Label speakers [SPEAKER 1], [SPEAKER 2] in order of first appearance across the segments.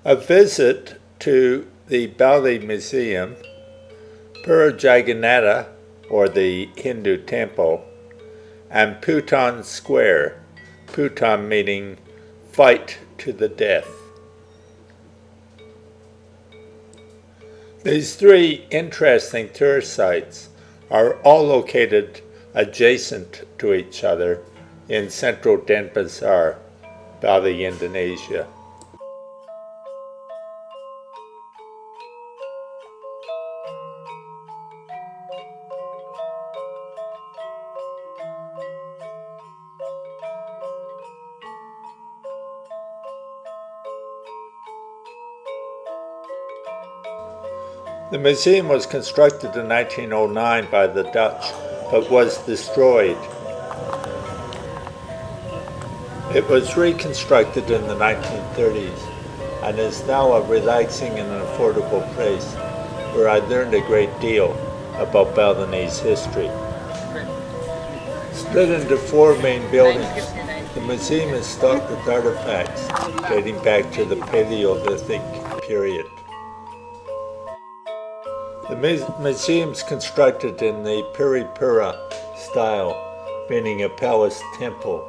[SPEAKER 1] A visit to the Bali Museum, PURA Jagannath, or the Hindu temple, and PUPUTAN Square, PUPUTAN meaning fight to the death. These three interesting tourist sites are all located adjacent to each other in central Denpasar, Bali, Indonesia. The museum was constructed in 1909 by the Dutch, but was destroyed. It was reconstructed in the 1930s and is now a relaxing and affordable place where I learned a great deal about Balinese history. Split into four main buildings, the museum is stocked with artifacts dating back to the Paleolithic period. The museum's constructed in the PURA style, meaning a palace temple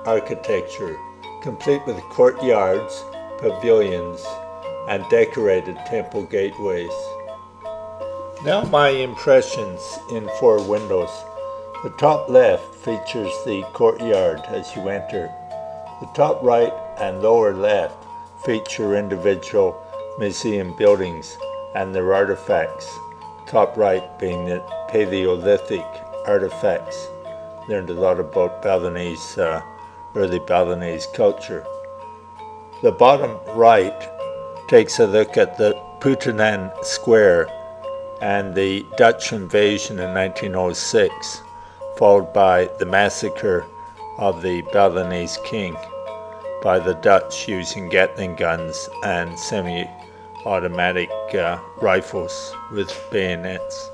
[SPEAKER 1] architecture, complete with courtyards, pavilions, and decorated temple gateways. Now my impressions in four windows. The top left features the courtyard as you enter. The top right and lower left feature individual museum buildings and their artifacts, top right being the Paleolithic artifacts. Learned a lot about Balinese, early Balinese culture. The bottom right takes a look at the PUPUTAN Square and the Dutch invasion in 1906, followed by the massacre of the Balinese king by the Dutch using Gatling guns and semi-automatic rifles with bayonets.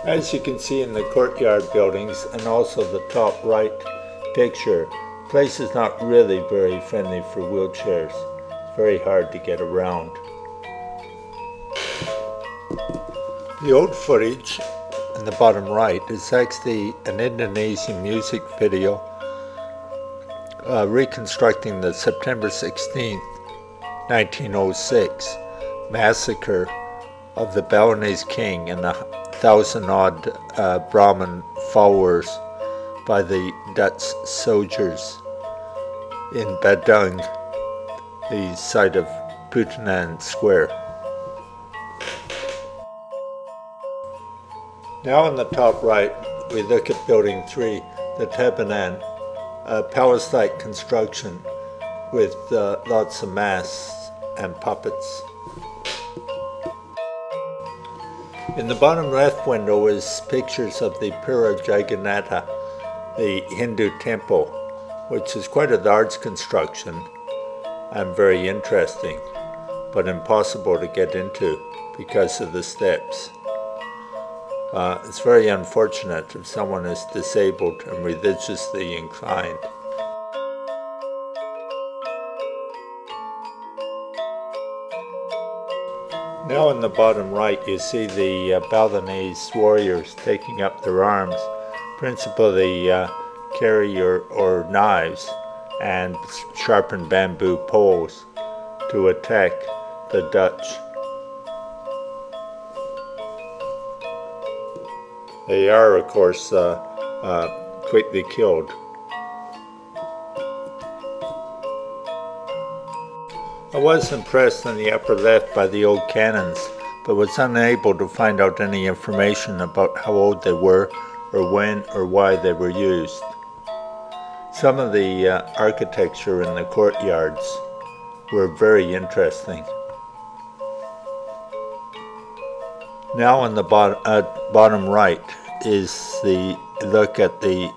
[SPEAKER 1] As you can see in the courtyard buildings and also the top right picture, the place is not really very friendly for wheelchairs. It's very hard to get around. The old footage in the bottom right is actually an Indonesian music video reconstructing the September 16th, 1906 massacre of the Balinese king and the 1,000-odd Brahmin followers by the Dutch soldiers in Badung, the site of PUPUTAN Square. Now on the top right, we look at Building 3, the Tabanan, a palace-like construction with lots of masks and puppets. In the bottom left window is pictures of the PURA Jaganatha, the Hindu temple, which is quite a large construction and very interesting, but impossible to get into because of the steps. It's very unfortunate if someone is disabled and religiously inclined. Now in the bottom right you see the Balinese warriors taking up their arms, principally carry or knives and sharpened bamboo poles to attack the Dutch. They are, of course, quickly killed. I was impressed in the upper left by the old cannons, but was unable to find out any information about how old they were, or when or why they were used. Some of the architecture in the courtyards were very interesting. Now on the bottom right is the look at the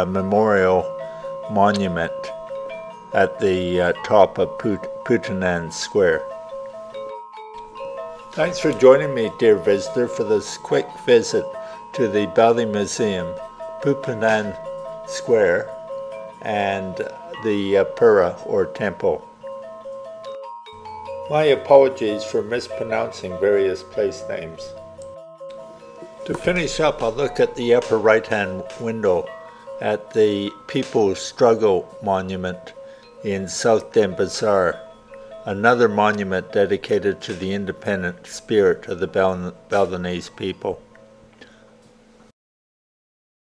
[SPEAKER 1] memorial monument at the top of PUPUTAN Square. Thanks for joining me, dear visitor, for this quick visit to the Bali Museum, PUPUTAN Square, and the PURA or temple. My apologies for mispronouncing various place names. To finish up, I'll look at the upper right-hand window at the People's Struggle Monument in South Denpasar, another monument dedicated to the independent spirit of the Balinese people.